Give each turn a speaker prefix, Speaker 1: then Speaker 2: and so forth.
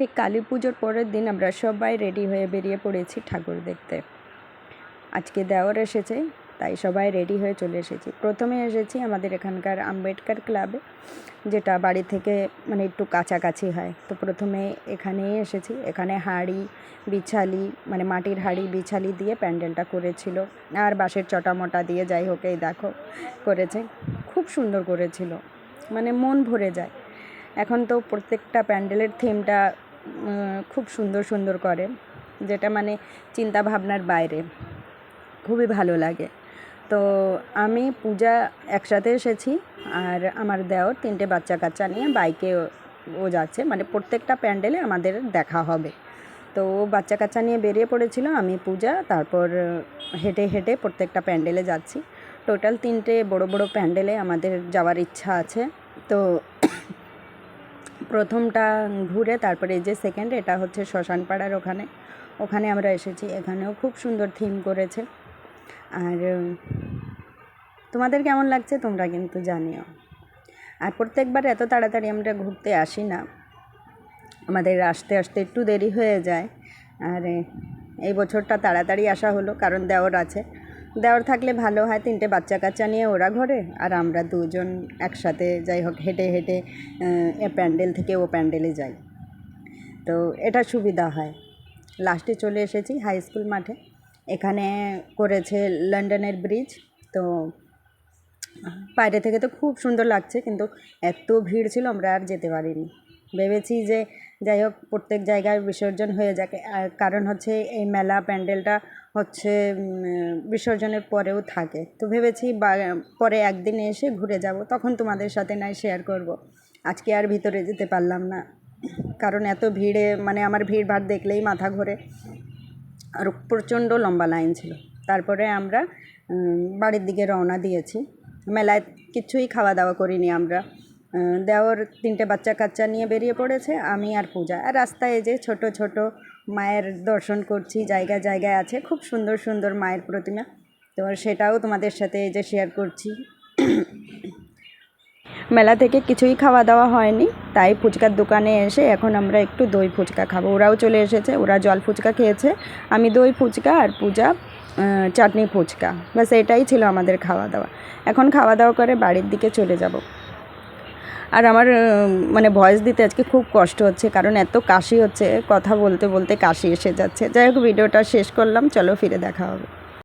Speaker 1: ঠিক কালী পুজোর পরের দিন আমরা সবাই রেডি হয়ে বেরিয়ে পড়েছি ঠাকুর দেখতে। আজকে দেওর এসেছে, তাই সবাই রেডি হয়ে চলে এসেছি। প্রথমে এসেছি আমাদের এখানকার আম্বেদকর ক্লাবে, যেটা বাড়ি থেকে মানে একটু কাছাকাছি হয়। তো প্রথমে এখানেই এসেছি। এখানে হাঁড়ি বিছালি, মানে মাটির হাঁড়ি বিছালি দিয়ে প্যান্ডেলটা করেছিল, আর বাঁশের চটা মোটা দিয়ে, যাই হোক এই দেখো করেছে, খুব সুন্দর করেছিল, মানে মন ভরে যায়। এখন তো প্রত্যেকটা প্যান্ডেলের থিমটা খুব সুন্দর সুন্দর করে, যেটা মানে চিন্তা ভাবনার বাইরে, খুবই ভালো লাগে। তো আমি পূজা একসাথে এসেছি, আর আমার দেওর 3টে বাচ্চা কাচ্চা নিয়ে বাইকে ও যাচ্ছে, মানে প্রত্যেকটা প্যান্ডেলে আমাদের দেখা হবে। তো ও বাচ্চা কাচ্চা নিয়ে বেরিয়ে পড়েছিল, আমি পূজা, তারপর হেঁটে হেঁটে প্রত্যেকটা প্যান্ডেলে যাচ্ছি। টোটাল 3টে বড় বড় প্যান্ডেলে আমাদের যাওয়ার ইচ্ছা আছে। তো প্রথমটা ঘুরে তারপরে এই যে সেকেন্ড, এটা হচ্ছে শ্মশানপাড়ার ওখানে আমরা এসেছি। এখানেও খুব সুন্দর থিম করেছে। আর তোমাদের কেমন লাগছে তোমরা কিন্তু জানিও। আর প্রত্যেকবার এত তাড়াতাড়ি আমরা ঘুরতে আসি না, আমাদের আসতে আসতে একটু দেরি হয়ে যায়। আর এই বছরটা তাড়াতাড়ি আসা হলো, কারণ দেওর আছে। দেওর থাকলে ভালো হয়, 3টে বাচ্চা কাচ্চা নিয়ে ওরা ঘরে, আর আমরা দুজন একসাথে যাই হোক হেঁটে হেঁটে এ প্যান্ডেল থেকে ও প্যান্ডেলে যাই। তো এটা সুবিধা হয়। লাস্টে চলে এসেছি হাই স্কুল মাঠে। এখানে করেছে লন্ডনের ব্রিজ। তো বাইরে থেকে তো খুব সুন্দর লাগছে, কিন্তু এত ভিড় ছিল আমরা আর যেতে পারিনি। ভেবেছি যে যাই হোক প্রত্যেক জায়গায় বিসর্জন হয়ে যাক, আর কারণ হচ্ছে এই মেলা প্যান্ডেলটা হচ্ছে বিসর্জনের পরেও থাকে। তো ভেবেছি পরে একদিন এসে ঘুরে যাব, তখন তোমাদের সাথে নাই শেয়ার করব। আজকে আর ভিতরে যেতে পারলাম না, কারণ এত ভিড়ে মানে আমার ভিড়ভাড় দেখলেই মাথা ঘোরে, আর প্রচণ্ড লম্বা লাইন ছিল। তারপরে আমরা বাড়ির দিকে রওনা দিয়েছি। মেলায় কিছুই খাওয়া দাওয়া করিনি আমরা। দেওর 3টে বাচ্চা কাচ্চা নিয়ে বেরিয়ে পড়েছে, আমি আর পূজা। আর রাস্তায় এই যে ছোট ছোট মায়ের দর্শন করছি, জায়গায় জায়গায় আছে খুব সুন্দর সুন্দর মায়ের প্রতিমা। তো সেটাও তোমাদের সাথে এই যে শেয়ার করছি। মেলা থেকে কিছুই খাওয়া দাওয়া হয়নি, তাই ফুচকার দোকানে এসে এখন আমরা একটু দই ফুচকা খাবো। ওরাও চলে এসেছে, ওরা জল ফুচকা খেয়েছে, আমি দই ফুচকা, আর পূজা চাটনি ফুচকা। ব্যাস এটাই ছিল আমাদের খাওয়া দাওয়া। এখন খাওয়া দাওয়া করে বাড়ির দিকে চলে যাব। আর আমার মানে ভয়েস দিতে আজকে খুব কষ্ট হচ্ছে, কারণ এত কাশি হচ্ছে, কথা বলতে বলতে কাশি এসে যাচ্ছে। যাই হোক ভিডিওটা শেষ করলাম, চলো ফিরে দেখা হবে।